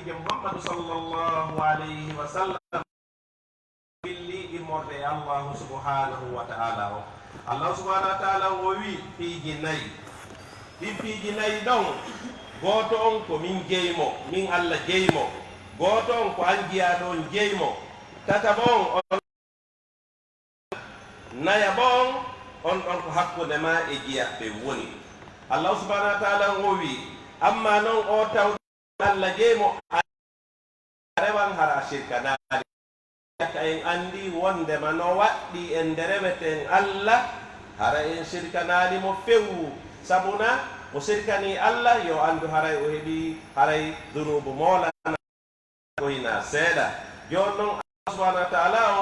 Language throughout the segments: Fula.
nabije Muhammadu sallallahu alayhi wa sallam billi immorde Allah subhanahu wa ta'ala Allah subhanahu wa ta'ala o wi piiji nayi ɗi piiji nayi ɗon goto on ko min jeymo min Allah jeymo goto on ko an jiyaɗo on jeymo tata bon on naya bon on ɗon ko hakkude ma e jiyaɓe woni Allah subhanahu wa ta'ala o wi amma non o taw Allah jeymo rewan hara shirka naali ka en andi wondema no waɗɗi en ndereweten Allah hara en shirkanali mo fewu sabuna mo shirkani Allah yo andu haray o heɓi haray dunubu molana koyna seeɗa jon noon Allah subhanahu wa ta'ala o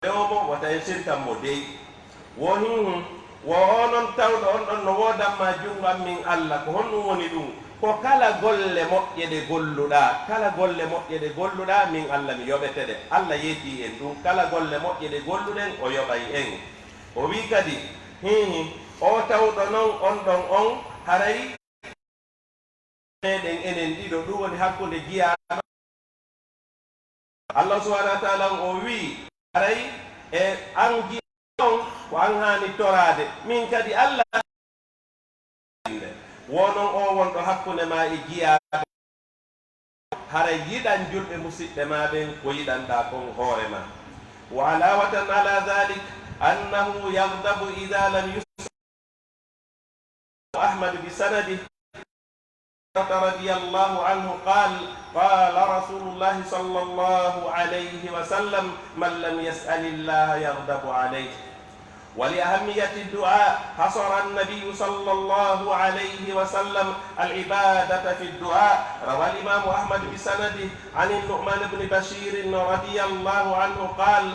rewmo wata en shirkan mo dey wo wo onon tawɗo on ɗon no wodanma jungam min Allah ko honɗum woni ɗum ko kala golle moƴƴe ɗe golluɗa kala golle moƴƴe ɗe golluɗa min Allah mi yoɓete ɗe Allah yeeti en ɗum kala golle moƴƴe ɗe golluɗen o yoɓay en o wi kadi o tawɗo noon on ɗon on haray meɗen enen ɗiɗo ɗum woni hakkude jiyaɗo Allah subhanahu wa ta'ala o wi haray e an jiyaɗo on ko an hani torade min kadi Allah wonon o wonɗo hakkunde ma e jiyaɗo hara yiɗan julɓe musidɓe ma ɓen ko yiɗanɗa kon hoore ma wa alawatan ala dhalik annahu yagdabu ida lam yusra ahmad bi sanadi رضي الله عنه قال رسول الله صلى الله عليه وسلم من لم يسأل الله يغضب عليه ولأهمية الدعاء حصر النبي صلى الله عليه وسلم العبادة في الدعاء روى الإمام أحمد بسنده عن النعمان بن بشير رضي الله عنه قال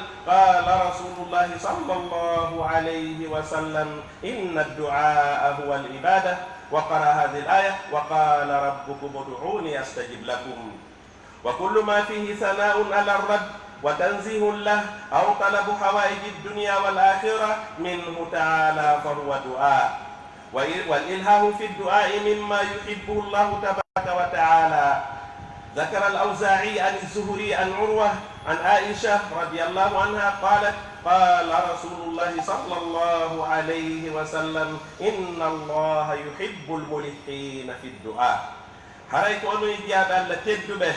رسول الله صلى الله عليه وسلم إن الدعاء هو العبادة وقرأ هذه الآية وقال ربكم ادعوني أستجب لكم وكل ما فيه ثناء على الرب وتنزيه له أو طلب حوائج الدنيا والآخرة منه تعالى فهو دعاء والإلهاه في الدعاء مما يحبه الله تبارك وتعالى ذكر الأوزاعي عن الزهري عن عروة عن عائشة رضي الله عنها قالت قال رسول الله صلى الله عليه وسلم إن الله يحب الملحين في الدعاء حريت أنه يجاب أن تدبه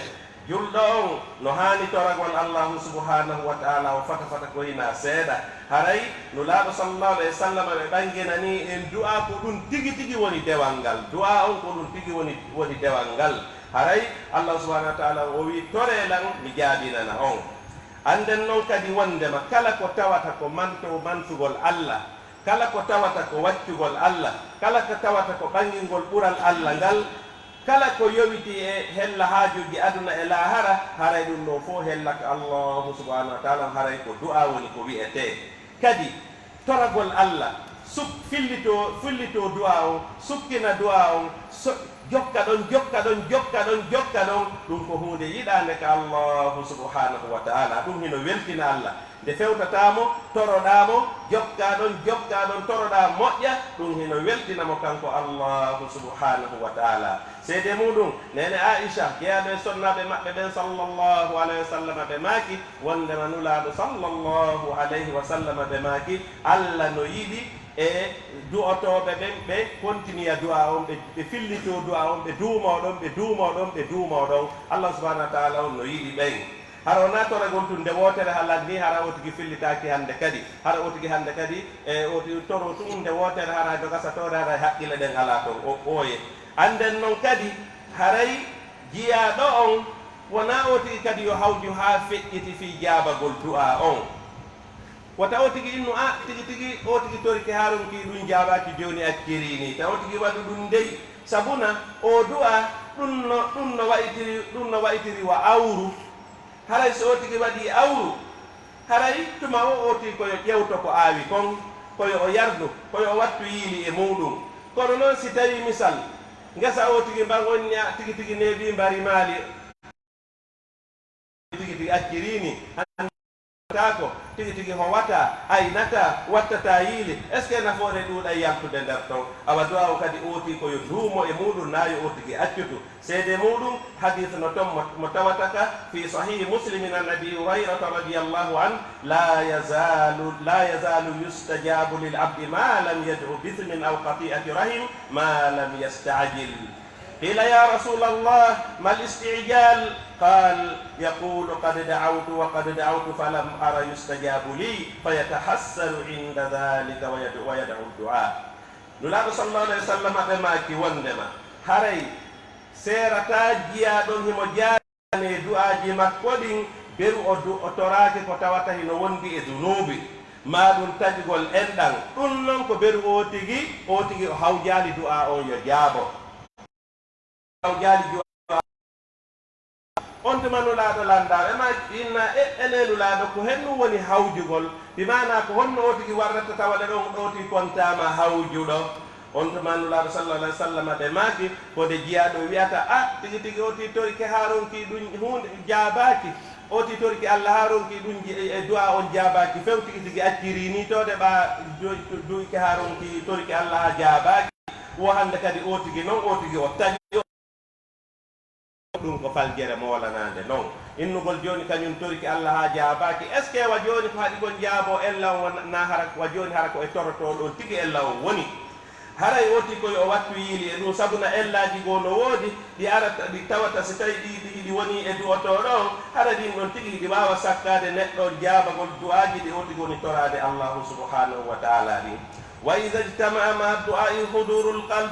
julɗo on no hani toragol allahu subhanahu wa ta'ala o fata ko hina seeɗa haray no laaɗo sallallahu alayhi wa sallam ɓe ɓanginani en du'a ko ɗum tigi tigi woni dewal ngal du'a on ko ɗum tigi woni dewal ngal haray allah subhanahu wa ta'ala o wi torelan mi jaabinana on anden noon kadi wondema kala ko tawata ko mantugol allah kala ko tawata ko waccugol allah kala ko tawata ko ɓangingol ɓural allah ngal kala ko yowiti e hella haajuji aduna e lahara haray ɗum ɗo fof hellaka allahu subhanahu wa ta'ala haray ko du'a woni ko wiyete kadi toragol allah fillito du'a o sukkina du'a o jokka ɗon ɗum ko hunde yiɗande ka allahu subhanahu wa ta'ala ɗum hino weltina allah nde fewtatamo toroɗamo jokka ɗon toroɗa moƴƴa ɗum hino weltinamo kanko allahu subhanahu wa ta'ala seede muɗum nene Aisha jeyaɗo e sonnaɓe maɓɓe ɓen sallllahu alayhi wa sallam ɓe maaki wondema nulaɗo sallllahu alayhi wa sallam ɓe maaki allah no yiɗi e du'otoɓe ɓen ɓe continue du'a on ɓe fillito du'a on ɓe duumoɗon allah subhanahu wa ta'ala on no yiɗi ɓen hara wona toragol tun nde wotere halat ni hara otigi fillitaki hande kadi hara otigi hande kadi e oti toro tum nde wotere hara dogasa tore hara haqqille ɗen ala ton oye anden noon kadi haray jiyaɗo on wona otigi kadi yo hawju ha feƴƴiti fi jabagol du'a on wota otigi innu tigi otigi toriki haronki ɗum jabaki joni acciri ni taw otigi waɗu ɗum ndey sabuna o du'a ɗum no wayitiri wa awru haray so otigi waɗi awru haray tuma o oti koyo ƴewto ko aawi kon koyo o yardu koyo o wattu yiili e muɗum kono noon si tawi misal ngesa o tigi mbangoña tigi neebi mbari maali tigi accirini tako tigi tigi ho wata aynata wattata yiili est ce que nafoore ɗuuɗa yaltude nder ton awa du'a o kadi ooti koyo duumo e muɗum nayo o tigi accutu seede muɗum hadith no ton mo tawataka fi sahihi muslimin an abi hurayrata radiyallahu an la yazalu yustajabu lil abdi ma lam yad'u bithmin aw qati'ati rahim ma lam yasta'jil. قيل يا رسول الله ما الاستعجال؟ قال يقول قد دعوت وقد دعوت فلم أر يستجاب لي فيتحسر عند ذلك ويدعو الدعاء. نلا صلى الله عليه وسلم أماكي وندما هري سيرتا جيا دون هما جاني دعاء مكودين بيرو أتوراكي كتاواتا هنا وندي إذنوبي ما دون تجيغول إندان تنم كبيرو أوتيغي هاوجالي دعاء أو يجابو on tuma nulaaɗo lanndaaɓe ma inna ene nulaaɗo ko hennu woni hawjugol bi mana ko honno o tigi warrata tawaɗe ɗon ɗoti kontama hawjuɗo on tuma nulaaɗo sallallah alih w sallam ɓe maaki kode jiyaɗo wiyata a tigi tigi o titorike haaronki ɗum hunde jaabaaki o titoriki allah haaronki ɗum e du'a on jaabaaki few tigi tigi acciri ni tode ɓa duyke haaronki toriki allah ha jaabaaki wo hannde kadi o tigi noon o tigi o tañi ɗum ko faljere molanade noon innugol joni kañum toriki allah ha jaabaki est ce que wa joni ko haɗi gon jaabo ella on na hara wa joni hara ko e toroto ɗon tigi ella o woni haray woti koye o wattu yiili e ɗum sabuna ellaji goo no woodi ɗi arata ɗi tawata so tawi ɗi woni e du'oto ɗon hara ɗin ɗon tigi ɗi wawa sakkade neɗɗo jaabagol du'aji ɗi o tigi woni torade allahu subhanahu wa taala ɗin wa ida ijtama'a ma du'ai hudurul qalb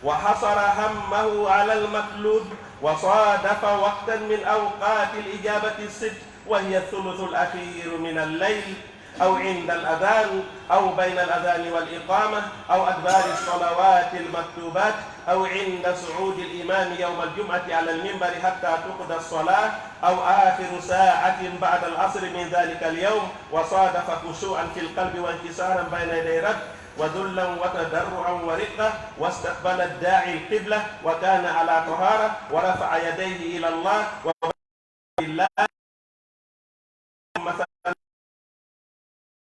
wa hasara hammahu ala almatlub وصادف وقتا من أوقات الإجابة الست وهي الثلث الأخير من الليل أو عند الأذان أو بين الأذان والإقامة أو أدبار الصلوات المكتوبات أو عند صعود الإمام يوم الجمعة على المنبر حتى تقضى الصلاة أو آخر ساعة بعد العصر من ذلك اليوم وصادف خشوعا في القلب وانكسارا بين يدي رب وذلا وتضرعا ورقة واستقبل الداعي القبلة وكان على طهارة ورفع يديه إلى الله وبالله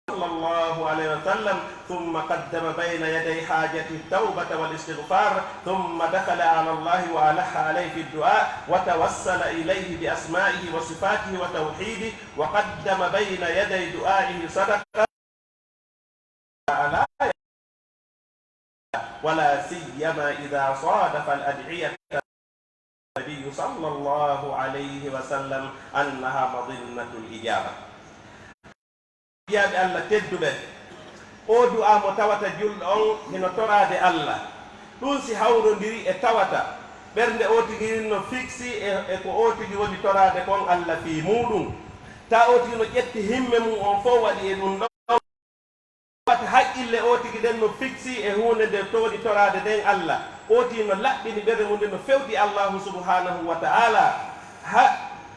صلى الله عليه وسلم ثم قدم بين يدي حاجة التوبة والاستغفار ثم دخل على الله وألح عليه في الدعاء وتوسل إليه بأسمائه وصفاته وتوحيده وقدم بين يدي دعائه صدقة ولا سيما إذا صادف الأدعية النبي صلى الله عليه وسلم أنها مظنة الإجابة. يا الله تدبه o du'a mo tawata julɗo on hino torade Allah ɗum si hawrodiri e tawata ɓernde o tigi no fixi e ko o tigi woni torade kon Allah fi muɗum ta o tigi no ƴetti himme mum on fof waɗi e ɗum ɗon wata haqqille o tigi ɗen no fixi e hunde nde towaɗi torade nden Allah o tigi no laɓɓini ɓerde mum nde no fewti Allahu subhanahu wa ta'ala ha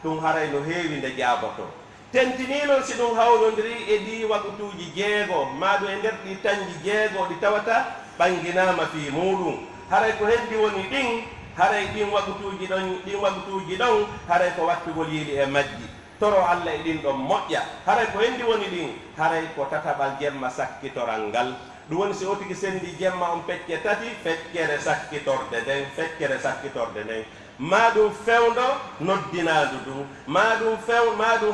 ɗum haray no heewi nde jaaboto tentini noon si ɗum hawrodiri e ɗi wakutuji jeego maɗum e nder ɗi tañji jeego ɗi tawata ɓanginama fi muɗum haray ko heddi woni ɗin haray ɗin wakutuji ɗon haray ko wattugol yiili e majji toro Allah e ɗin ɗon moƴƴa haray ko hendi woni ɗin haray ko tataɓal jemma sakkitoral ngal ɗum woni si o tigi sendi jemma on pecce tati feccere sakkitorde nden maɗum fewndo noddinandu ɗum maɗum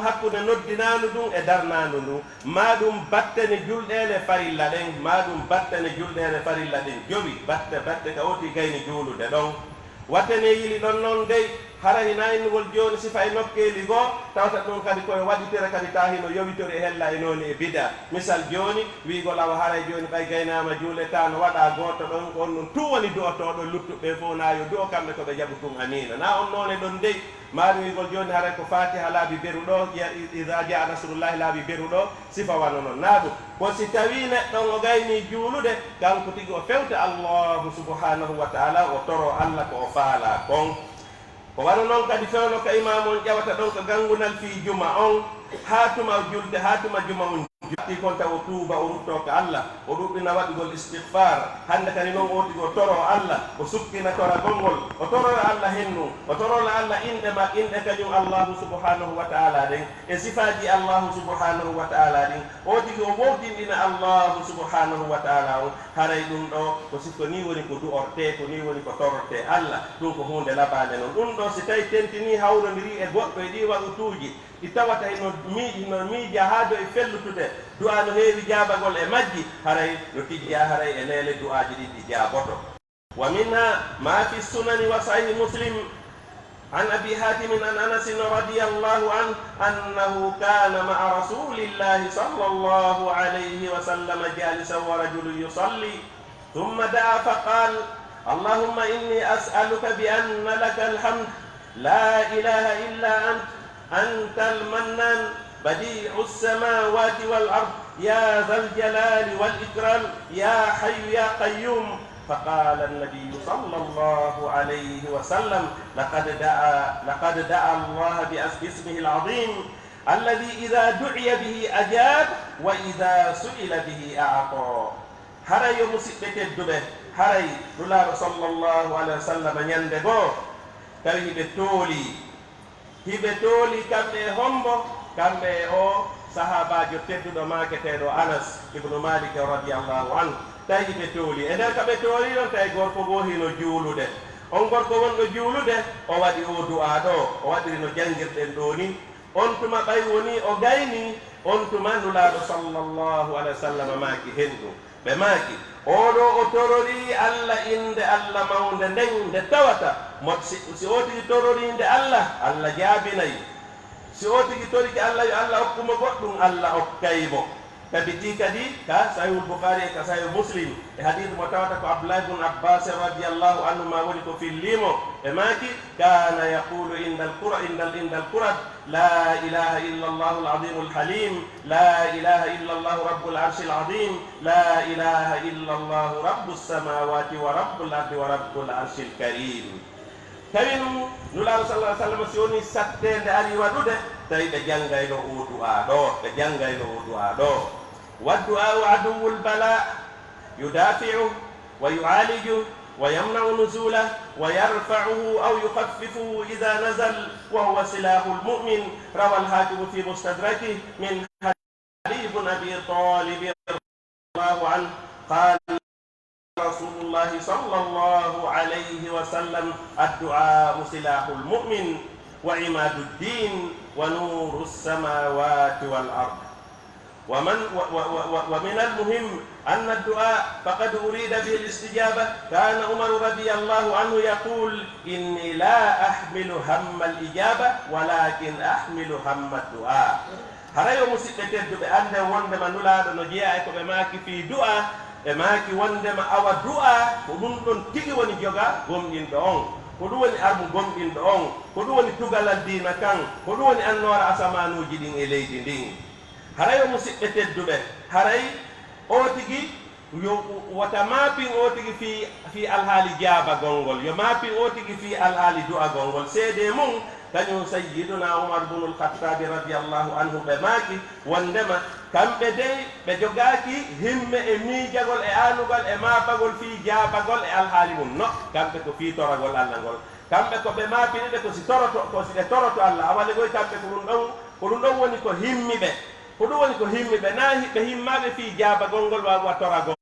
hakkude noddinandu ɗum e darnandu ndum maɗum battene julɗele farilla ɗen jowi batte ka oti gayni juulude ɗon wattene yili ɗon noon dey hara hina innugol joni sifa e nokkeli goo tawta ɗum kadi koye waɗitere kadi ta hino yowitori e hella e nooni e bida misal joni wigol awa haray joni ɓay gaynama juule ta no waɗa goto ɗon on ɗum tu woni du'otoɗo luttuɓe fof nayo du'o kamɓe koɓe jaɓu tum amina na on noone ɗon dey maɗum wigol joni haray ko fatiha laabi beruɗo ida jaa nasrullahi laabi beruɗo sifa wano noon na ɗum ko si tawi neɗɗon o gayni juulude kanko tigi o fewta allahu subhanahu wa taala o toro Allah ko o faala kon ko wano noon kadi fewno ka imam on ƴawata ɗon ko gangunal fi juma on ha tuma julde ha tuma juma on jotti kon taw tuuba o rutto ka Allah o dubbina waɗugol istighfar hande kani noon o tigo toro Allah o sukkina tora gongol o torora Allah hennu o torola Allah inde ma inde kañum Allahu subhanahu wa ta'ala den e sifaji Allahu subhanahu wa ta'ala din o tigi o wowtindina Allahu subhanahu wa ta'ala on haray ɗum ɗo ko sikko ni woni ko du'orte ko ni woni ko tororte Allah ɗum ko hunde labade noon ɗum ɗo si tawi tentini hawrodiri e goɗɗo e ɗi waɗutuji ɗi tawata no miija haa do e fellutude du'a no heewi jaabagol e majji haray no tijja haray e leele du'aji ɗi ɗi jaaboto wa minha ma fi sunani wa sahih muslim an abi hatim an anas radiyallahu anhu annahu kana ma'a rasulillahi sallallahu alayhi wa sallam jalisan wa rajulun yusalli thumma da'a faqala allahumma inni as'aluka bi anna laka alhamd la ilaha illa anta أنت المنان بديع السماوات والأرض يا ذا الجلال والإكرام يا حي يا قيوم فقال النبي صلى الله عليه وسلم لقد دعا الله باسمه العظيم الذي إذا دعي به أجاب وإذا سئل به أعطى هري مسبت الدبه هري رلا صلى الله عليه وسلم يندغو تري بتولي hiɓe tooli kamɓe e hombo kamɓe e o sahabajo tedduɗo maketeɗo Anas ibnu Malik radiallahu anhu tawi hiɓe tooli e nder kaɓe tooli ɗon tawi gorko go hino juulude on gorko wonɗo juulude o waɗi o du'a ɗo o waɗiri no jangirɗen ɗo ni on tuma ɓay woni o gayni on tuma nulaɗo sallllahu alayhi wa sallam maaki hendu ɓe maaki oɗo o torori Allah inde Allah mawnde nden nde tawata si o tigi torori inde Allah Allah jaabinayi si o tigi toriki Allah yo Allah hokkuma goɗɗum Allah hokkaymo tabiti kadi ka sahihul bukhari e ka sahih muslim e hadith mo tawata ko Abdullah ibn Abbas radiyallahu anhu ma woni ko fillimo e maki kana yaqulu indal qur'an la ilaha illa Allah al-azim al-halim la ilaha illa Allah rabbul arshil azim la ilaha illa Allah rabbus samawati wa rabbul ardi wa rabbul arshil karim tawinu nulaɗo sallallahu alaihi wasallam si woni sattede ari waɗude tawi ɓe janggayno o du'a ɗo والدعاء عدو البلاء يدافعه ويعالجه ويمنع نزوله ويرفعه أو يخففه إذا نزل وهو سلاح المؤمن روى الحاكم في مستدركه من علي بن أبي طالب رضي الله عنه قال رسول الله صلى الله عليه وسلم الدعاء سلاح المؤمن وعماد الدين ونور السماوات والأرض ومن المهم أن الدعاء فقد أريد به الاستجابة كان عمر رضي الله عنه يقول إني لا أحمل هم الإجابة ولكن أحمل هم الدعاء harayo musidɓe tedduɓe ande wondema nulaɗo no jeeya e ko ɓe maaki fi du'a ɓe maaki wondema awa du'a ko ɗum ɗon tigi woni joga gomɗinɗo on ko ɗum woni armu gomɗinɗo on ko ɗum woni tugalal dina kan ko ɗum woni annora asamanuji ɗin e leydi ndin harayo musidɓe tedduɓe haray o tigi yo wata maapin o tigi fi alhaali jaabagol ngol yo maapin o tigi fi alhaali du'agol ngol seede mum kañum sayyiduna Umar ibnul Khattabi radiyallahu anhu ɓe maaki wondema kamɓe dey ɓe jogaaki himme e miijagol e aanugol e maabagol fi jaabagol e alhaali mum no kamɓe ko fi toragol Allah ngol kamɓe ko ɓe maapiniɓe ko si ɓe toroto Allah awale goy kamɓe ko ɗum ɗon woni ko himmiɓe ko ɗum woni ko himmiɓe na ɓe himmaɓe fi jaabagol ngol wawa toragol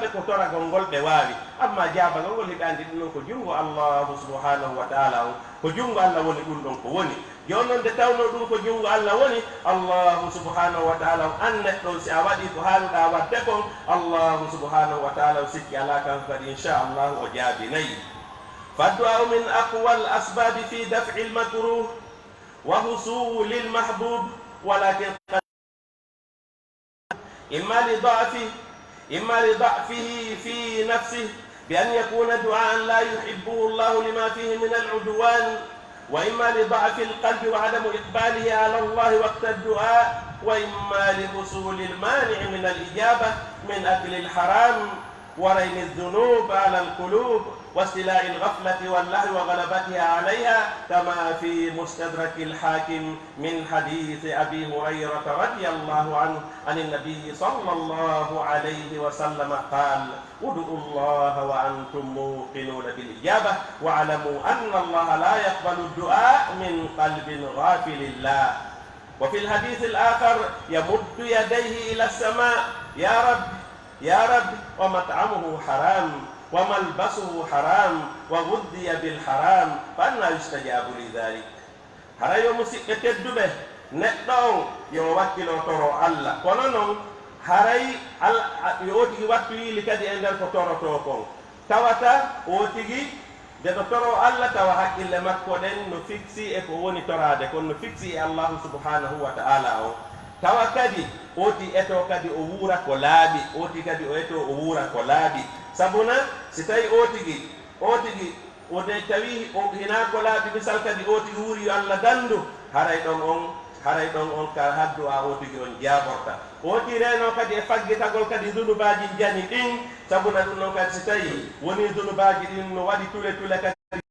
ɓe ko toragol ngol ɓe waawi amma jaabagol ngol hiɓe andi ɗum ɗon ko junngo Allahu subhanahu wa ta'ala on ko junngo Allah woni ɗum ɗon ko woni joni noon nde tawno ɗum ko junngo Allah woni Allahu subhanahu wa ta'ala on an neɗɗon si a waɗi ko haanuɗa wadde kon Allahu subhanahu wa ta'ala o sikki ala kan kadi inchallahu o jaabinayi فالدعاء من أقوى الأسباب في دفع المكروه وحصول المحبوب ولكن إما لضعفه في نفسه بأن يكون دعاء لا يحبه الله لما فيه من العدوان وإما لضعف القلب وعدم إقباله على الله وقت الدعاء وإما لحصول المانع من الإجابة من أكل الحرام ورين الذنوب على القلوب واستيلاء الغفلة واللهو وغلبتها عليها، كما في مستدرك الحاكم من حديث أبي هريرة رضي الله عنه عن النبي صلى الله عليه وسلم قال: ادعوا الله وأنتم موقنون بالإجابة، واعلموا أن الله لا يقبل الدعاء من قلب غافل الله. وفي الحديث الآخر: يمد يديه إلى السماء: يا رب يا رب، ومطعمه حرام وملبسه حرام وغذي بالحرام، فأنا يستجاب لذلك. هذا يوم سيكتدبه نتدعو يوكل ترى الله كونون haray yo tigi wattu yili kadi e nder ko toroto kon tawata o tigi de do toro Allah tawa hakkille makko den no fixi e ko woni torade kon no fixi e Allah subhanahu wa ta'ala o tawa kadi o ti eto kadi o wura ko laabi o ti kadi o eto o wura ko laabi sabuna si tawi o tigi o de tawi o hina ko laabi misal kadi o tigi wuri Allah dandu haray don on ka haddu a o tigi on jaborta o tireno kadi e faggitagol kadi dunubaji jani ɗin sabuna ɗum noon kadi si tawi woni dunubaji ɗin no waɗi tule kadi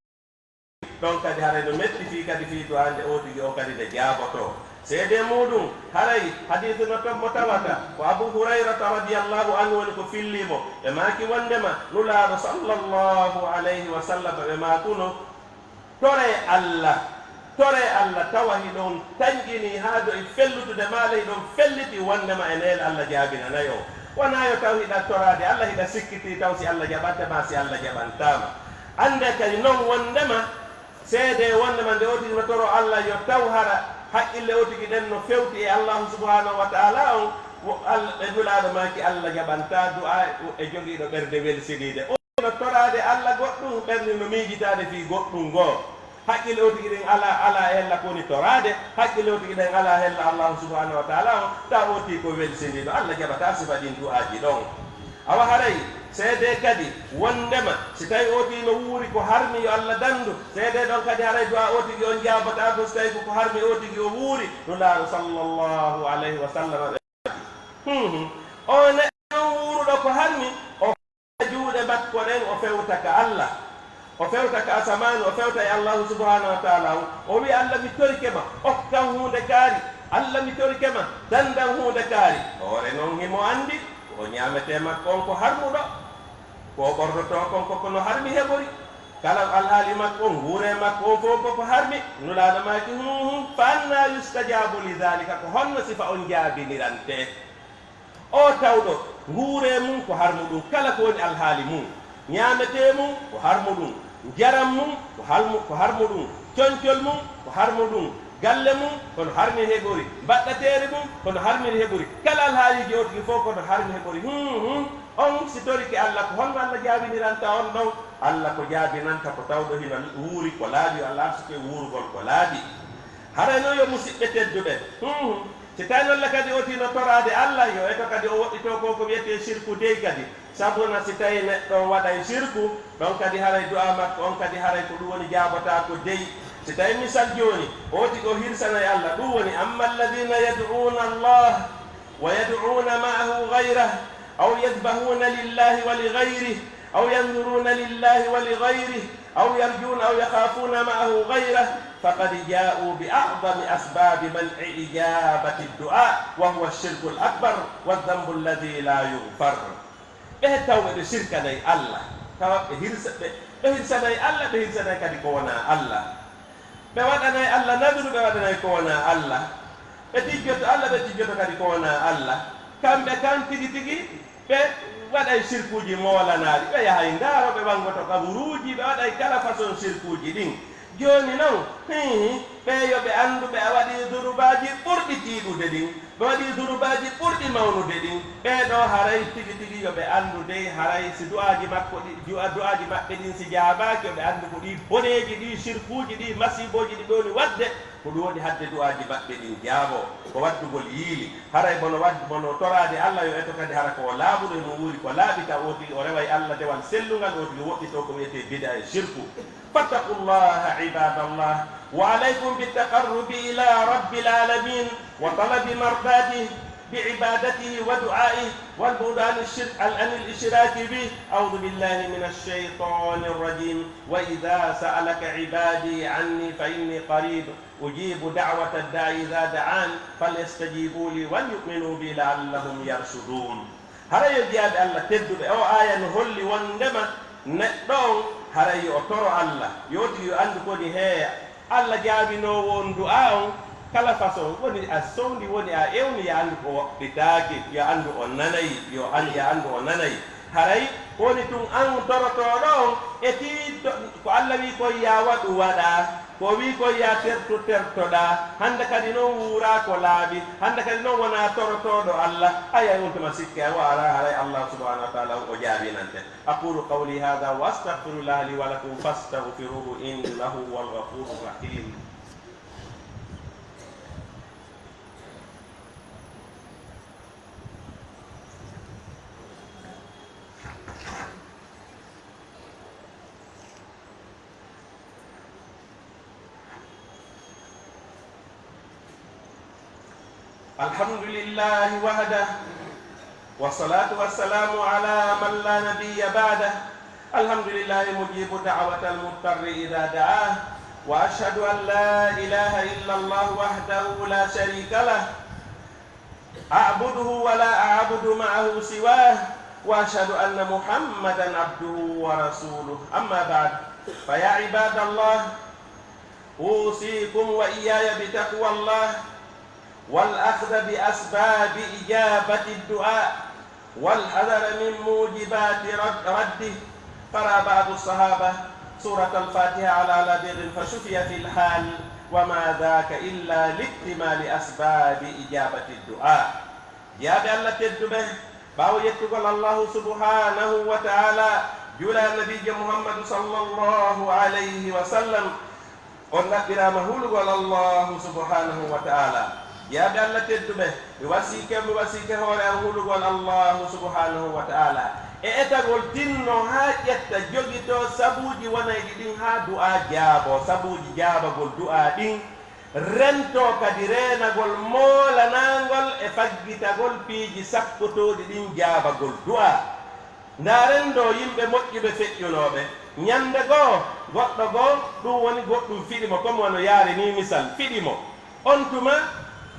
ɗon kadi haray no metti fi kadi fi to hande o tigi o kadi nde jaaboto seede muɗum haray hadithu no tommo tawata ko Abu Hurairata radiyallahu anhu woni ko fillimo ɓe maki wondema nulaaɗo sallllahu alayhi wa sallam ɓe makuno tore Allah tawahi ɗon tañƴini haa do e fellutude maale ɗon felliti wondema e neel Allah jaabinanayo wona yo taw hiɗa torade Allah hiɗa sikkiti taw si Allah jaɓantema si Allah jaɓantama ande kadi noon wondema seede wondema nde otigi no toro Allah yo taw hara haqqille otigi ɗen no fewti e Allahu subhanahu wa ta'ala on ɓe nulaaɗo maki Allah jaɓanta du'a e jogiiɗo ɓerde welsiniide no torade Allah goɗɗum ɓerde no miijitade fi goɗɗum goo haqqille o tigi ɗen ala hella koni torade haqqille o tigi ɗen ala hella Allahu subhanahu wa ta'ala o ta oti ko welsiniɗo Allah jaɓata sifa ɗin du'aji ɗon awa haray seede kadi wondema si tawi o tigi no wuuri ko harmi yo Allah dandu seede ɗon kadi haray du'a o tigi on jabata ɗum so tawi ko harmi o tigi o wuuri nulaaɗo sallllahu alayhi wa sallam o neɗɗo wuuruɗo ko harmi o juuɗe makko ɗen o fewtaka Allah o fewta ka asamanu o fewta e Allahu subhanahu wa ta'ala o wi Allah mi torikema okkan hunde kaari Allah mi torikema dandan hunde kaari hoore noon himo andi ko ñaamete makko on ko harmuɗo ko ɓordoto kon koko no harmi heɓori kala alhaali makko on wuure makko on fof koko harmi nulaaɗo maki fa anna yustajabu li dhalika ko honno sifa on jaabinirante o tawɗo nguure mum ko harmuɗum kala ko woni alhaali mum ñaamete mum ko harmuɗum jaram mum ko harmuɗum coñcol mum ko harmuɗum galle mum kono harmi heɓori mbaɗɗateere mum kono harmiri heɓori kala alhaaliji o tigi fof kono harmi heɓori on si toriki Allah ko honno Allah jaabiniranta on ɗon Allah ko jaabinanta ko tawɗo hino wuuri ko laaɓi Allah arsuke wuurugol ko laaɓi haray noon yo musidɓe tedduɓe si tawi noon kadi o tino torade Allah yo eto kadi o woɗɗito ko wiyete sirku dey kadi sabuna si tawi neɗɗo waɗay sirku ɗon kadi haray du'a makko on kadi haray ko ɗum woni jabata ko dey si tawi misal joni o tigi o hirsanay Allah ɗum woni amma alladina yad'una Allah wa yad'una ma'ahu gayrah aw yadbahuna lillahi wa li gayrih aw yanzuruna lillahi wa li gayrih aw yarjuna aw yakhafuna ma'ahu gayrah faqad ja'u bi a'zami asbabi man'i ijabati ad-du'a wa huwa ash-shirku al-akbar wa adh-dhanbu alladhi la yughfar ɓe tawɓe ɓe sirkanay Allah tawa ɓe hirsanay Allah ɓe hirsanay kadi ko wona Allah ɓe waɗanay Allah nadru ɓe waɗanay ko wona Allah ɓe tijjoto Allah ɓe tijjoto kadi ko wona Allah kamɓe kan tigi tigi ɓe waɗay sirkuji moolanaɗi ɓe yahay ndaaro ɓe wangoto kaburuji ɓe waɗay kala façon sirkuji ɗin joni noon ɓe yo ɓe andu ɓe a waɗi durubaji ɓurɗi tiiɗude ɗin ɓe waɗi durubaji ɓurɗi mawnude ɗin ɓeɗo haray tigi tigi yo ɓe andu dey haray si du'aji makko du'aji maɓɓe ɗin si jaabaki yo ɓe andu ko ɗi boneji ɗi sirkuji ɗi masiboji ɗi ɗoni wadde ko ɗum woni hadde du'aji maɓɓe ɗin jaabo ko waddugol yiili haray bono torade Allah yo eto kadi hara ko laaɓuɗo eno wuuri ko laaɓita o tigi o reway Allah dewal sellungal o tigi woɗɗito ko wiyete bida e sirku fattaqullaha ibadallah wa alaykum bitaqarrubi ila rabbil alamin wa talabi mardatihi بعبادته ودعائه والبعد عن الإشراك به. أعوذ بالله من الشيطان الرجيم. وإذا سألك عبادي عني فإني قريب أجيب دعوة الداعي إذا دعان فليستجيبوا لي وليؤمنوا بي لعلهم يرشدون. هرا يجاب الله تدب أو آية نهولي وندما نتدون هرا يؤتر الله يوتي يؤند كوني هي الله جابي نو وندو آون kala façon woni a sowndi woni a ewni ya anndu ko woɗɗitaake yo anndu o nanayi ya anndu o nanayi haray woni tun an torotooɗo on e tiiɗo ko Allah wi koye ya waɗu waɗa ko wi koye ya tertu tertoɗa hannde kadi noon wuura ko laaɓi hannde kadi noon wona torotooɗo Allah aya on tuma sikke o ara haray Allah subhanahu wa taala o jaabinante. aqulu qawli hada wa astahfirullah li wa lakum fastahfiruhu innahu huwal ghafuru rahim. الحمد لله وحده والصلاة والسلام على من لا نبي بعده. الحمد لله مجيب دعوة المضطر إذا دعاه وأشهد أن لا إله إلا الله وحده لا شريك له أعبده ولا أعبد معه سواه وأشهد أن محمدا عبده ورسوله. أما بعد فيا عباد الله أوصيكم وإياي بتقوى الله والأخذ بأسباب إجابة الدعاء والحذر من موجبات رده. قرأ بعض الصحابة سورة الفاتحة على لبغ فشفي في الحال وما ذاك إلا لاكتمال أسباب إجابة الدعاء. يا الله تدبه باو يتقل الله سبحانه وتعالى جل نبي محمد صلى الله عليه وسلم قلنا برامه الله سبحانه وتعالى. يا الله تدبه بوسيك هو يقول الله سبحانه وتعالى etagol tinno ha ƴetta jogito sabuji wonayɗi ɗin ha du'a jaabo sabuji jaabagol du'a ɗin rento kadi renagol moolanagol e faggitagol piiji sakkotoɗi ɗin jaabagol du'a. ndaren do yimɓe moƴƴuɓe feƴƴunoɓe ñande goo goɗɗo goo ɗum woni goɗɗum fiɗimo comme wono yaari ni misal fiɗimo on tuma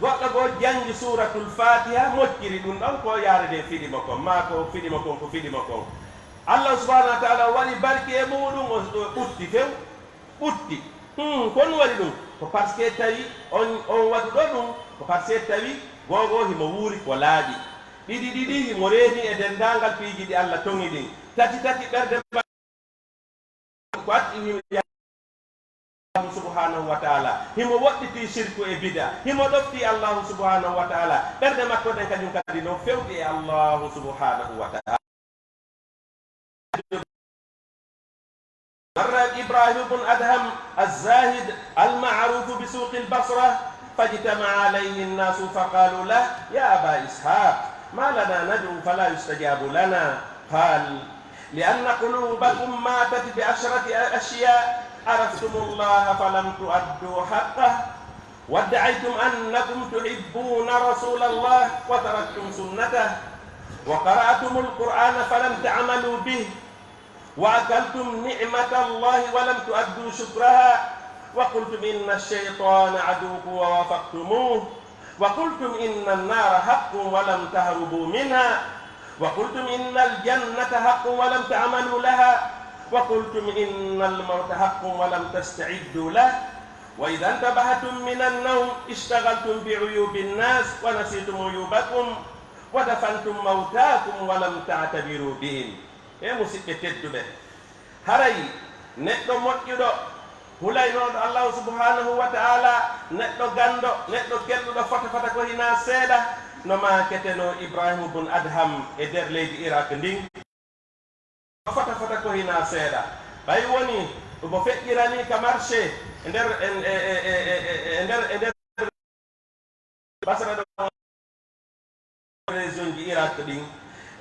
goɗɗo goo jangi suratul fatiha moƴƴiri ɗum ɗon ko yaarede fiɗimo kon ma ko fiɗimo kon ko fiɗimo kon. Allah subhanahu wa taala waɗi barke e muɗum o ɓutti few ɓutti kon waɗi ɗum ko par ce que tawi on waɗuɗo ɗum ko par ce que tawi gogo himo wuuri ko laaɓi ɗiɗi himo reeni e dendagal piiji ɗi Allah toŋi ɗin tati ɓerde ko atti subhanahu wa ta'ala himo woɗɗiti shirku e bida himo ɗofti Allah subhanahu wa ta'ala ɓerde makko ɗen kañum kadi no fewɗi e Allah subhanahu wa ta'ala. إبراهيم بن أدهم الزاهد المعروف بسوق البصرة فاجتمع عليه الناس فقالوا له يا أبا إسحاق ما لنا ندعو فلا يستجاب لنا؟ قال لأن قلوبكم ماتت بعشرة أشياء عرفتم الله فلم تؤدوا حقه وادعيتم أنكم تحبون رسول الله وتركتم سنته وقرأتم القرآن فلم تعملوا به وأكلتم نعمة الله ولم تؤدوا شكرها وقلتم إن الشيطان عدوكم ووافقتموه وقلتم إن النار حق ولم تهربوا منها وقلتم إن الجنة حق ولم تعملوا لها وقلتم إن الموت حق ولم تستعدوا له وإذا انتبهتم من النوم اشتغلتم بعيوب الناس ونسيتم عيوبكم ودفنتم موتاكم ولم تعتبروا بهم. e musidɓe tedduɓe haray neɗɗo moƴƴuɗo hulaynoɗo Allah subhanahu wa ta'ala neɗɗo gando neɗɗo kelɗuɗo fota ko hina seeɗa no maketeno Ibrahima bun Adham e nder leydi Irak ndin fota ko hina seeɗa ɓay woni mo feƴƴirani ka marché e nder Basra ɗo région ji Irak ɗin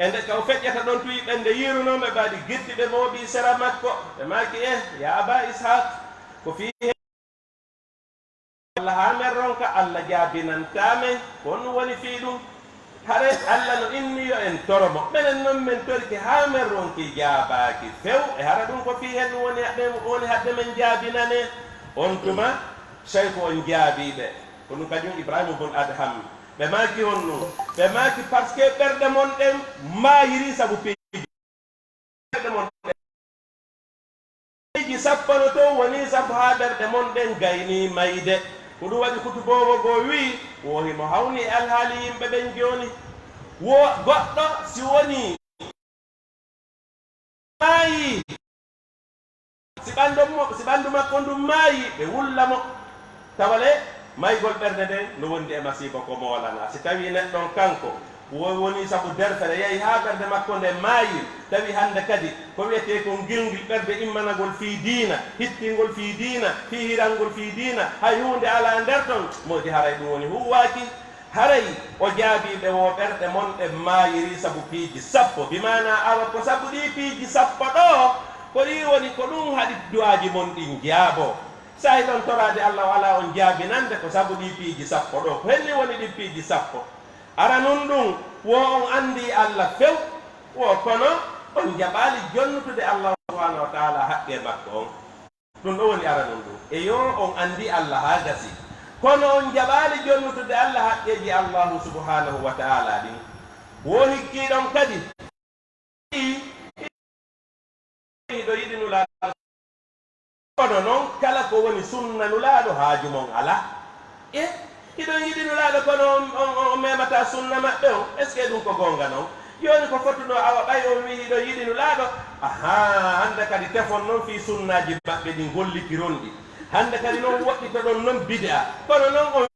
ende kaw feƴƴata ɗon tuyi ɓende yirunoɓe mbaɗi girdi ɓe mooɓi sera makko ɓe maki ya aba ishaq ko fi Allah ha men ronka Allah jaabinantame kon woni fi ɗum hare Allah no inni yo en toromo menen non men torki ha men ronki jaabaaki few e hara ɗum ko fi hen woni hadde men jaabinane on tuma sey ko on jaabiɓe ko ɗum kañum Ibrahima bun Adham ɓe maaki on ɗum ɓe maaki par ce que ɓerɗe mon ɗen maayiri sabu piiji ɓerɗe mon ɗen piiji sappono to woni sabu ha ɓerɗe mon ɗen gayni mayde ko ɗum waɗi kutubowo goo wii wohimo hawni e alhaali yimɓe ɓen jooni wo goɗɗo si woni maayi si ɓanndu makko ndum maayi ɓe wullamo tawale maygol ɓernde nden no wondi e masiba ko moolana si tawi neɗɗon kanko woni sabu derfere yehi ha ɓerde makko nde maayi tawi hannde kadi ko wiyete ko gilgil ɓerde immanagol fii diina hittingol fii diina fihirangol fii diina hay hunde ala nder ton modi haray ɗum woni huwaki haray o jaabiɓe wo ɓerɗe mon ɗe maayiri sabu piiji sappo bimana awa ko sabu ɗi piiji sappo ɗo ko ɗi woni ko ɗum haɗi duwaji mon ɗin jaabo sahi ɗon torade Allah wala on jaabinande ko sabu ɗi piiji sappo ɗo ko henni woni ɗin piiji sappo ara nun ɗum wo on andi Allah few wo kono on jaɓali jonnutude Allah subhanahu wa taala haqqe makko on ɗum ɗo woni ara nun ɗum e yo on andi Allah ha gasi kono on jaɓali jonnutude Allah haqqeji Allahu subhanahu wa taala ɗin wo hikkiɗon kadi ɗo yiɗi nulaaɗo kono noon kala ko woni sunna nulaaɗo haaju mon ala e hiɗon yiɗi nulaaɗo kono o memata sunna maɓɓe on est ce que ɗum ko gonga noon joni ko fottuno awa ɓay on wi hiɗon yiɗi nulaaɗo aha hande kadi tefon noon fi sunnaji maɓɓe ɗi gollitiron ɗi hande kadi noon woɗɗito ɗon noon bid'a kono noon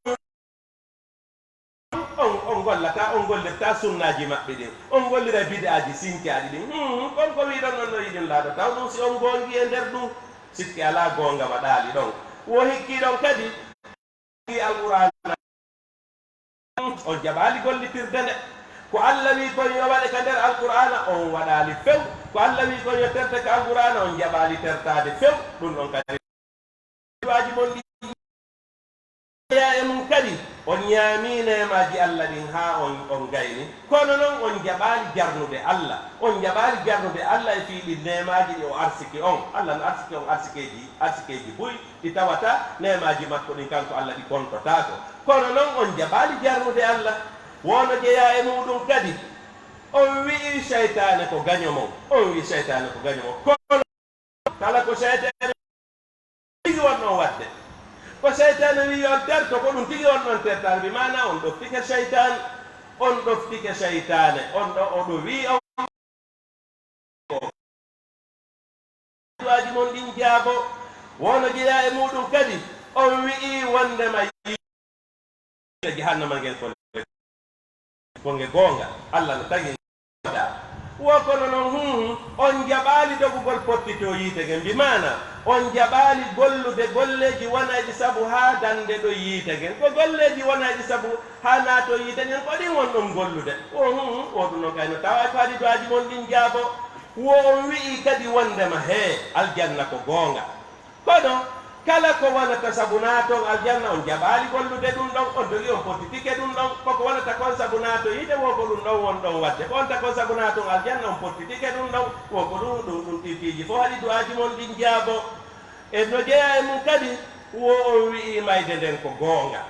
on gollata on gollirta sunnaji maɓɓe ɗin on gollira bid'aji sinkiaɗi ɗin kon ko wiɗon on no yiɗi nulaaɗo taw ɗum si on gongi e nder ɗum sikki ala gonga waɗali ɗon wo hikkiɗon kadi alquran on jaɓali gollitirde nde ko Allah wi kon yo waɗe ka nder alqur'ana on waɗali few ko Allah wi kon yo terte ka alqur'ana on jaɓali tertade few ɗum ɗon kadi waji mon ya e mum kadi on ñaami nemaji Allah ɗin ha on gayni kono noon on jaɓali jarnude Allah on jaɓali jarnude Allah e fiiɗi nemaji ɗi o arsiki on Allah no arsiki on arsikeji buy ɗi tawata nemaji makko ɗin kanko Allah ɗi kontotako kono noon on jaɓali jarnude Allah wono jeeya e muɗum kadi on wi'i cheytane ko gaño mon on wi cheytane ko gaño mon kono kala ko cheytane tigi wonno wadde ko cheytane wi on terto ko ɗum tigi wonnon tertare bi mana on ɗoftike cheytane on ɗoftike cheytane on ɗo oɗo wi on duwaji mon ɗin jaabo wono jeeya e muɗum kadi on wi'i wondema jahannama ngel konge gonga Allah no tagi wo kono noon on jaɓali dogugol pottito yiite gen mbimana on jaɓali gollude golleji wonaji sabu ha dande ɗo yiite gen ko golleji wonaji sabu ha naato yiite gen ko ɗin won ɗon gollude o ɗum noon kayno tawa ko haɗi doaji mon ɗin jaabo wo on wi'i kadi wondema he aljanna ko gonga kono kala ko wonata sabu naaton aljanna on jaɓali gollude ɗum ɗon on dogi on pottitike ɗum ɗon koko wonata kon sabu naato yiite wo ko ɗum ɗon won ɗon wadde ko wonta kon sabu naaton aljanna on pottitike ɗum ɗon wo ko ɗum ɗiɗiji fof haɗi du'aji mon ɗin jaabo e no jeeya e mum kadi wo on wi'i mayde nden ko goonga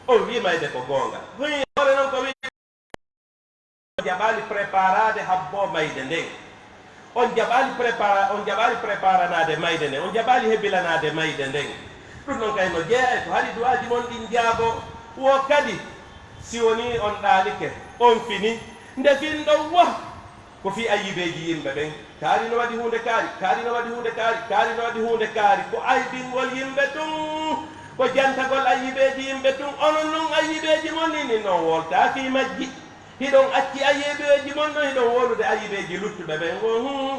on wi mayde ko goonga hoore noon ko wi jaɓali préparade habbo mayde nden on jaɓali préparanade mayde nden on jaɓali hebbilanade mayde nden ɗum noon kay no jeeya e ko haɗi duwaji mon ɗin jaabo wo kadi si woni on ɗaalike on fini nde fin ɗon wo ko fi ayibeji yimɓe ɓen kaari no waɗi hunde kaari no waɗi hunde kaari ko aybingol yimɓe tun ko jantagol ayibeji yimɓe tun onon noon ayibeji mon ni noon wolta fi majji hiɗon acci ayibeji mon ɗon hiɗon wolude ayibeji luttuɓe ɓen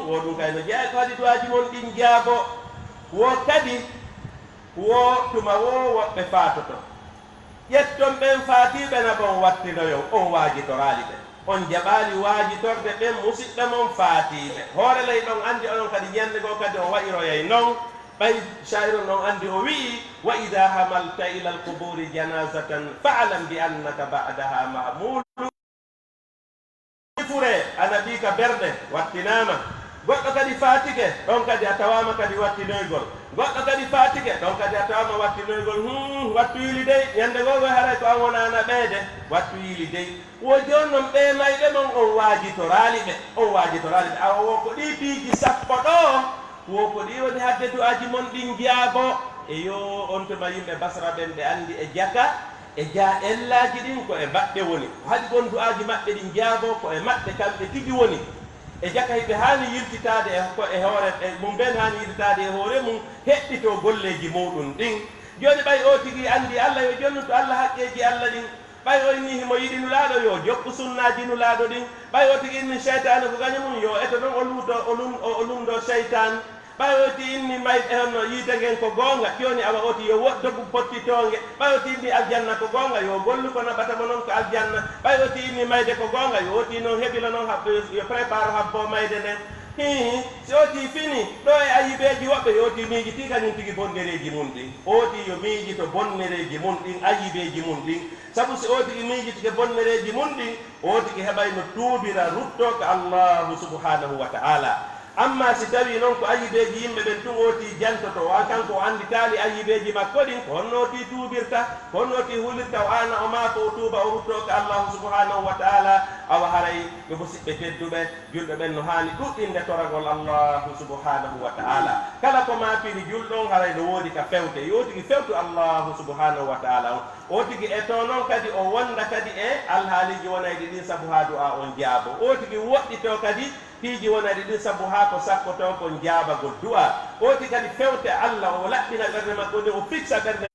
wo ɗum kay no jeeya ko haɗi duwaji mon ɗin jaabo wo kadi wo tuma wo woɓɓe faatoto ƴetton ɓen faatiɓe na bon wattinoyon on waajitorali ɓe on jaɓali waajitorde ɓen musidɓe mon faatiɓe hoore ley ɗon andi onon kadi ñande goo kadi o wayiroyay noon ɓay shairu noon andi o wi'i wa ida hamalta ila alquburi janazatan fa'lam bi annaka ba'daha mahmulu ana ɓi ka ɓerɗe wattinama goɗɗo kadi fatike ɗon kadi a tawama kadi wattinoygol goɗɗo kadi fatike ɗon kadi a tawama wattinoygol wattu yili dey ñande gogo haray ko an wonana ɓeede wattu yili dey wo joni noon ɓe mayɓe mon on wajitorali ɓe awa wo ko ɗi piiji sappo ɗo wo ko ɗi woni hadde du'aji mon ɗin jiyaabo e yo on tuma yimɓe basra ɓen ɓe andi e jaka e ja ellaji ɗin ko e maɓɓe woni haɗi gon du'aji maɓɓe ɗin jiyaabo ko e maɓɓe kamɓe tigi woni e jaka hiɓe hani yiltitade e hoore mum ɓen hani yiltitade e hoore mum heɓɓito golleji muɗum ɗin joni ɓay o tigi andi allah yo jonnu to allah haqqeji allah ɗin ɓay o inni himo yiɗi nulaaɗo yo jokku sunnaji nulaaɗo ɗin ɓay o tigi inni cheytane ko gaño mum yo eto ɗon o lumdo cheytane ɓay oti inni mayɓe honno yiite ngen ko goonga joni awa oti yo woɗdogu pottitonge ɓay oti inni aljanna ko goonga yo gollu ko naɓatamo noon ko aljanna ɓay oti inni mayde ko goonga yo oti noon heɓila noon yo prépare habbo mayde nden si oti fini ɗo e ayibeji woɓɓe yo oti miijiti kañum tigi bonnereji mum ɗin oti yo miijito bonnereji mum ɗin ayibeji mum ɗin sabu si o tigi miijitike bonnereji mum ɗin o tigi heɓayno tuubira ruttoke allahu subhanahu wa ta'ala amma si tawi noon ko ayibeji yimɓe ɓen tun oti jantoto wa kanko o andi taali ayibeji makko ɗin ko honno oti tuubirta ko honno oti hulirta o ana o maako o tuuba o ruttoke allahu subhanahu wa ta'ala awa haray ɓe musidɓe tedduɓe julɓe ɓen no hani ɗuɗɗinde toragol allahu subhanahu wa ta'ala kala ko mapini julɗon haray no woodi ka fewte yo tigi fewtu allahu subhanahu wa ta'ala o tigi e to noon kadi o wonda kadi e alhaaliji wonayɗi ɗin sabu ha du'a on jaabo o tigi woɗɗito kadi piiji wonayɗi ɗin sabu ha ko sakkoto kon jaabagol du'a o tigi kadi fewte allah o laɓɓina ɓernde makko nde o fixa ɓernde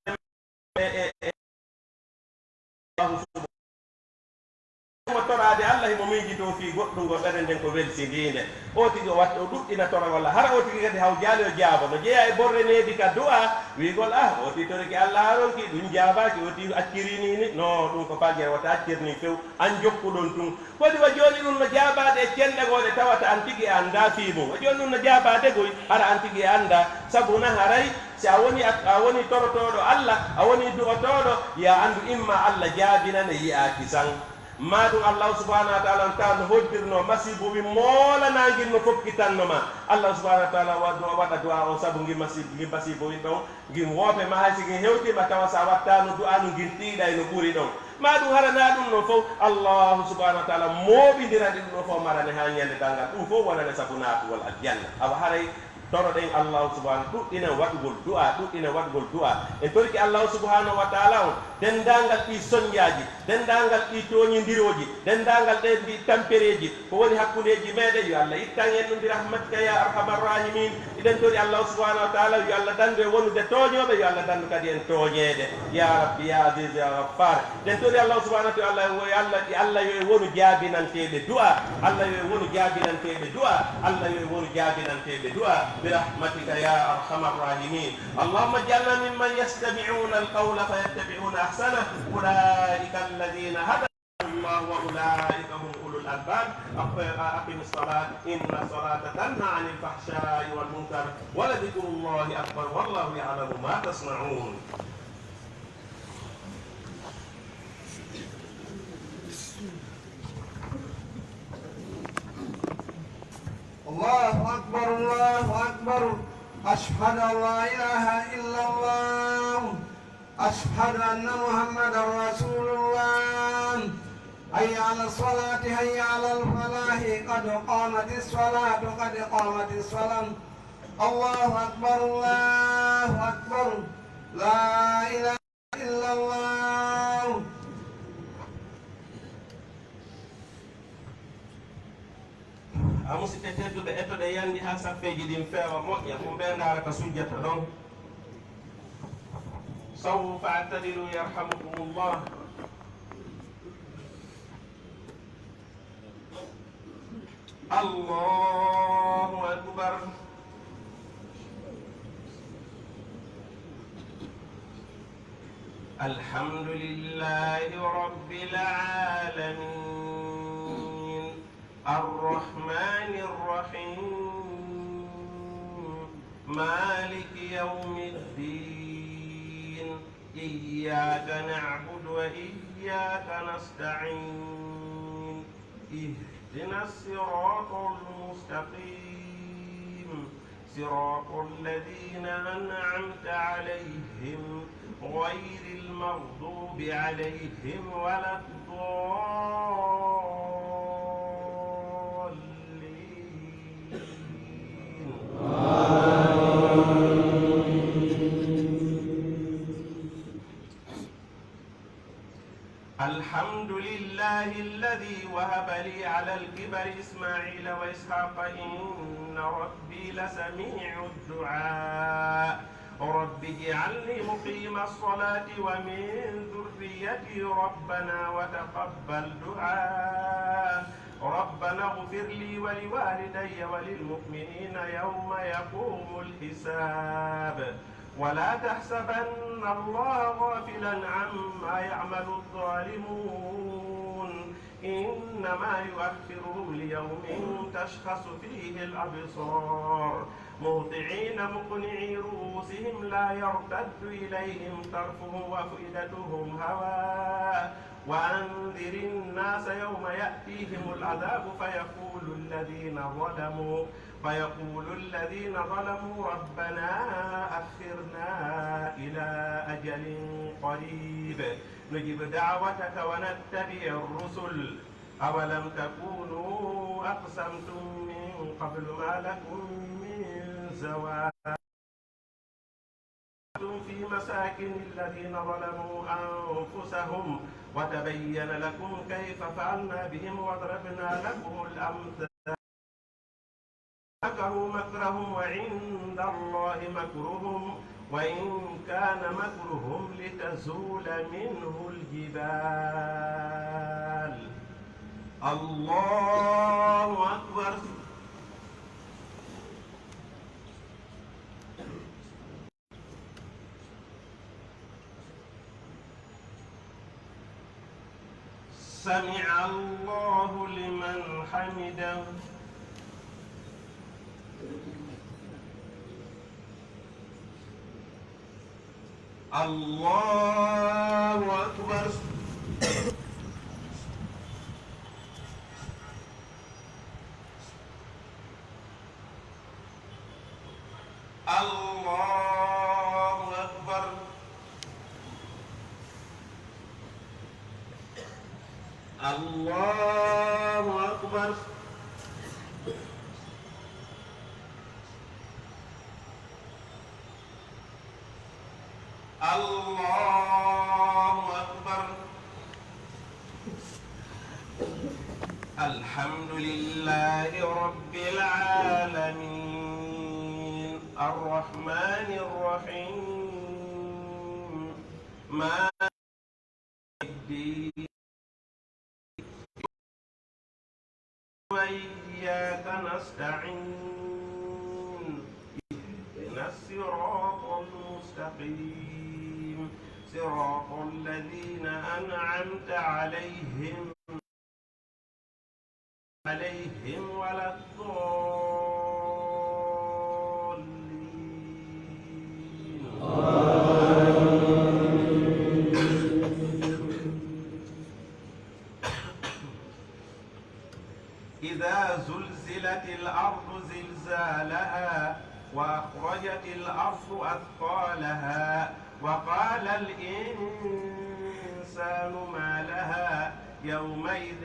torade allah himo miijito fi goɗɗungo ɓere nden ko welsindinde o tigi o watta o ɗuɗɗina toragol hara o tigi kadi haw jaali o jaaba no jeeya e borre needi ka du'a wigol o ti toriki allah haronki ɗum jaabaki o ti accirini ni no ɗum ko pagere wata accirni few an jokkuɗon tun kodi wa joni ɗum no jaabade e cenɗegoɗe tawata an tigi e anda fimum wa joni ɗum no jaabade goy hara an tigi e anda sabu na haray si a woni torotoɗo allah a woni du'otoɗo ya andu imma allah jaabinane yiyaki san ma ɗum allahu subhanahu wa taala on tawa no hoddirno masibo wi molanagil no fokkitanno ma allah subhanahu wa taala waɗa du'a o saabu gui masibo win ɗon gin woope ma hay sigin hewtima tawa sa wattano du'a no gin tiiɗay no ɓuuri ɗon ma ɗum harana ɗum ɗon fof allahu subhanahu wa taala moɓidirani ɗum ɗon fof marane ha ñande dalngal ɗum fof wonane saabu natugol aljanna awa haray toroɗen allahu subhanahu ɗuɗɗinen waɗugol du'a en torki allahu subhanahu wa taala on dendagal ɗi soñƴaji dendagal ɗi toñidiroji dendagal ɗe ɗi tampereji ko woni hakkudeji meɗen yo allah ittan en ɗum bi rahmatika ya arhamar rahimin iɗen tori allahu subhanahu wa taala yo allah dandu e wonude toñoɓe yo allah dandu kadi en toñede ya rabbi ya aziz ya ghaffar den tori allahu subhanahu wa taala allah yo e wonu jaabinanteɓe du'a allah yo e wonu jaabinanteɓe du'a allah yo e wonu jaabinanteɓe du'a برحمتك يا أرحم الراحمين اللهم اجعلنا ممن يستمعون القول فيتبعون أحسنه أولئك الذين هداهم الله وأولئك هم أولو الألباب أقم الصلاة إن الصلاة تنهى عن الفحشاء والمنكر ولذكر الله أكبر والله يعلم ما تصنعون الله أكبر الله أكبر أشهد أن لا إله إلا الله أشهد أن محمدا رسول الله حي على الصلاة حي على الفلاح قد قامت الصلاة قد قامت الصلاة الله أكبر الله أكبر لا إله إلا الله a musidɓe tedduɓe ettoɗe yandi ha saffeji ɗin feewa moƴƴa ko ɓe darata sujjata ɗon sawfa atadilu yarhamukumullah allahu akbar alhamdulillahi rabbil alamin الرحمن الرحيم مالك يوم الدين إياك نعبد وإياك نستعين اهدنا الصراط المستقيم صراط الذين أنعمت عليهم غير المغضوب عليهم ولا الحمد لله الذي وهب لي على الكبر إسماعيل وإسحاق إن ربي لسميع الدعاء رب اجعلني مقيم الصلاة ومن ذريتي ربنا وتقبل دعاء ربنا اغفر لي ولوالدي وللمؤمنين يوم يقوم الحساب ولا تحسبن الله غافلا عما يعمل الظالمون إنما يؤخرهم ليوم تشخص فيه الأبصار مهطعين مقنعي رؤوسهم لا يرتد إليهم طرفهم وأفئدتهم هواء وأنذر الناس يوم يأتيهم العذاب فيقول الذين ظلموا ربنا أخرنا إلى أجل قريب نجب دعوتك ونتبع الرسل أولم تكونوا أقسمتم من قبل ما لكم من زوال في مساكن الذين ظلموا أنفسهم وتبين لكم كيف فعلنا بهم وضربنا لكم الأمثال مكروا مكرهم وعند الله مكرهم وإن كان مكرهم لتزول منه الجبال الله أكبر سمع الله لمن حمده الله أكبر الله أكبر الله أكبر الله أكبر الحمد لله رب العالمين الرحمن الرحيم مالك الدين وإياك نستعين اهدنا الصراط المستقيم صراط الذين أنعمت عليهم ولا الضالين إذا زلزلت الأرض زلزالها وأخرجت الأرض أثقالها وقال الإنسان ما لها يومئذ